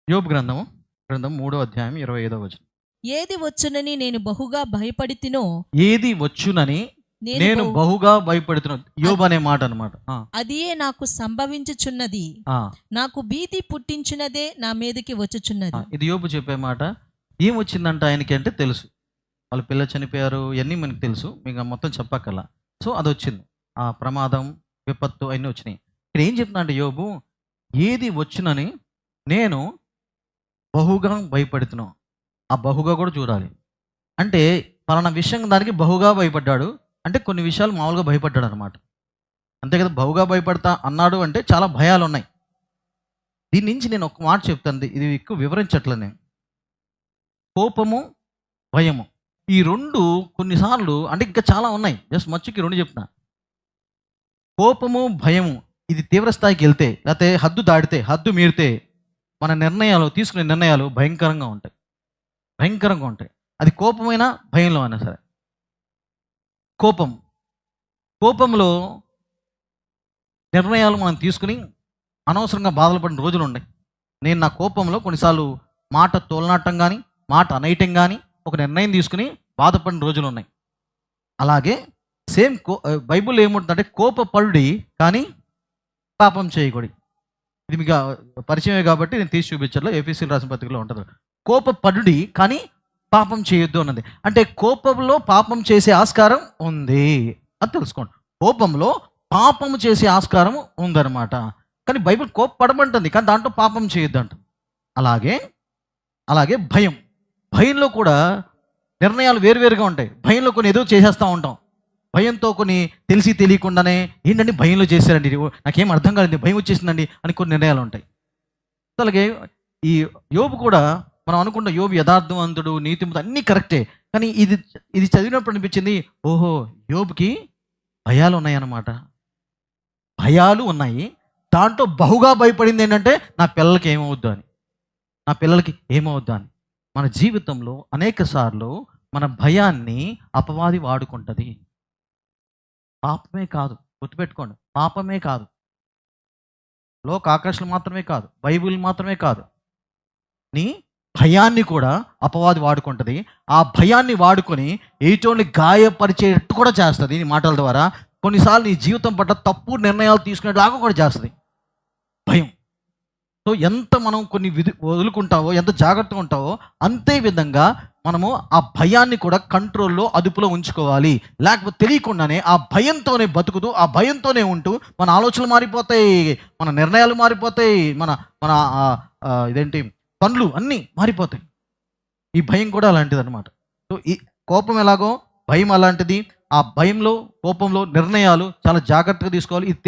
యోబు గ్రంథం 3వ అధ్యాయం 25వ వచనం. ఏది వచ్చునని నేను బహుగా భయపడితినో ఏది వచ్చునని నేను బహుగా భయపడుతున్నాను. యోబు అనే మాట అనమాట. అదియే నాకు సంభవించుచున్నది, నాకు భీతి పుట్టించున్నదే నా మీదకి వచ్చుచున్నది. ఇది యోబు చెప్పే మాట. ఏం వచ్చిందంట ఆయనకి అంటే తెలుసు, వాళ్ళ పిల్ల చనిపోయారు, ఇవన్నీ మనకు తెలుసు, మీకు మొత్తం చెప్పక్కల. సో అది వచ్చింది, ఆ ప్రమాదం, విపత్తు అన్నీ వచ్చినాయి. ఇక్కడ ఏం చెప్తున్నా అంటే యోబు, ఏది వచ్చునని నేను బహుగా భయపడుతున్నాను. ఆ బహుగా కూడా చూడాలి. అంటే పలానా విషయం దానికి బహుగా భయపడ్డాడు అంటే కొన్ని విషయాలు మామూలుగా భయపడ్డాడు అనమాట. అంతే కదా, బహుగా భయపడతా అన్నాడు అంటే చాలా భయాలు ఉన్నాయి. దీని నుంచి నేను ఒక మాట చెప్తాను, ఇది ఎక్కువ వివరించట్లే నేను. కోపము, భయము, ఈ రెండు కొన్నిసార్లు అంటే ఇంకా చాలా ఉన్నాయి, జస్ట్ మచ్చుకి రెండు చెప్తున్నా. కోపము, భయము ఇది తీవ్ర స్థాయికి వెళ్తే, లేకపోతే హద్దు దాటితే, హద్దు మీరితే మన నిర్ణయాలు, తీసుకునే నిర్ణయాలు భయంకరంగా ఉంటాయి. అది కోపమైనా భయంలో అయినా సరే. కోపంలో నిర్ణయాలు మనం తీసుకుని అనవసరంగా బాధలు పడిన రోజులు ఉన్నాయి. నేను నా కోపంలో కొన్నిసార్లు మాట తోలనాటం కానీ, మాట అనేయటం కానీ, ఒక నిర్ణయం తీసుకుని బాధపడిన రోజులు ఉన్నాయి. అలాగే సేమ్ బైబుల్ ఏముంటుందంటే కోపపడుడి కానీ పాపం చేయకూడదు. ఇది మీకు పరిచయమే కాబట్టి నేను తీసి చూపించట్లో ఎఫెసీయులకు రాసిన పత్రికలో ఉంటుంది. కోపపడుడి కానీ పాపం చేయొద్దు అన్నది. అంటే కోపంలో పాపం చేసే ఆస్కారం ఉంది అది తెలుసుకోండి. కోపంలో పాపం చేసే ఆస్కారం ఉందన్నమాట. కానీ బైబిల్ కోపపడమంటుంది, కానీ దాంట్లో పాపం చేయొద్దు అంట. అలాగే భయంలో కూడా నిర్ణయాలు వేరువేరుగా ఉంటాయి. భయంలో కొన్ని ఏదో చేసేస్తూ ఉంటాం. భయంతో కొన్ని తెలిసి తెలియకుండానే ఏంటంటే భయంలో చేశారండి, నాకేం అర్థం కాలేదు, భయం వచ్చేసిందండి అని కొన్ని నిర్ణయాలు ఉంటాయి. అలాగే ఈ యోబు కూడా మనం అనుకుంటాం యోబు యథార్థవంతుడు, నీతిమంతుడు, అన్నీ కరెక్టే. కానీ ఇది చదివినప్పుడు అనిపించింది, ఓహో యోబుకి భయాలు ఉన్నాయన్నమాట. భయాలు ఉన్నాయి, దాంట్లో బహుగా భయపడింది ఏంటంటే నా పిల్లలకి ఏమవుద్దు అని. మన జీవితంలో అనేక సార్లు మన భయాన్ని అపవాది వాడుకుంటుంది. పాపమే కాదు, గుర్తుపెట్టుకోండి, పాపమే కాదు, లోక ఆకర్షణలు మాత్రమే కాదు, బైబిల్ మాత్రమే కాదు, నీ భయాన్ని కూడా అపవాది వాడుకుంటుంది. ఆ భయాన్ని వాడుకొని ఏటోని గాయపరిచేట్టు కూడా చేస్తుంది. నీ మాటల ద్వారా కొన్నిసార్లు నీ జీవితం పట్ల తప్పు నిర్ణయాలు తీసుకునేలాగా కూడా చేస్తుంది భయం. సో ఎంత మనం కొన్ని వదులుకుంటావో, ఎంత జాగ్రత్తగా ఉంటావో, అంతే విధంగా మనము ఆ భయాన్ని కూడా కంట్రోల్లో, అదుపులో ఉంచుకోవాలి. లేకపోతే తెలియకుండానే ఆ భయంతోనే బతుకుతూ, ఆ భయంతోనే ఉంటూ మన ఆలోచనలు మారిపోతాయి, మన నిర్ణయాలు మారిపోతాయి, మన మన ఇదేంటి పనులు అన్నీ మారిపోతాయి. ఈ భయం కూడా అలాంటిది అనమాట. సో ఈ కోపం ఎలాగో భయం అలాంటిది. ఆ భయంలో, కోపంలో నిర్ణయాలు చాలా జాగ్రత్తగా తీసుకోవాలి.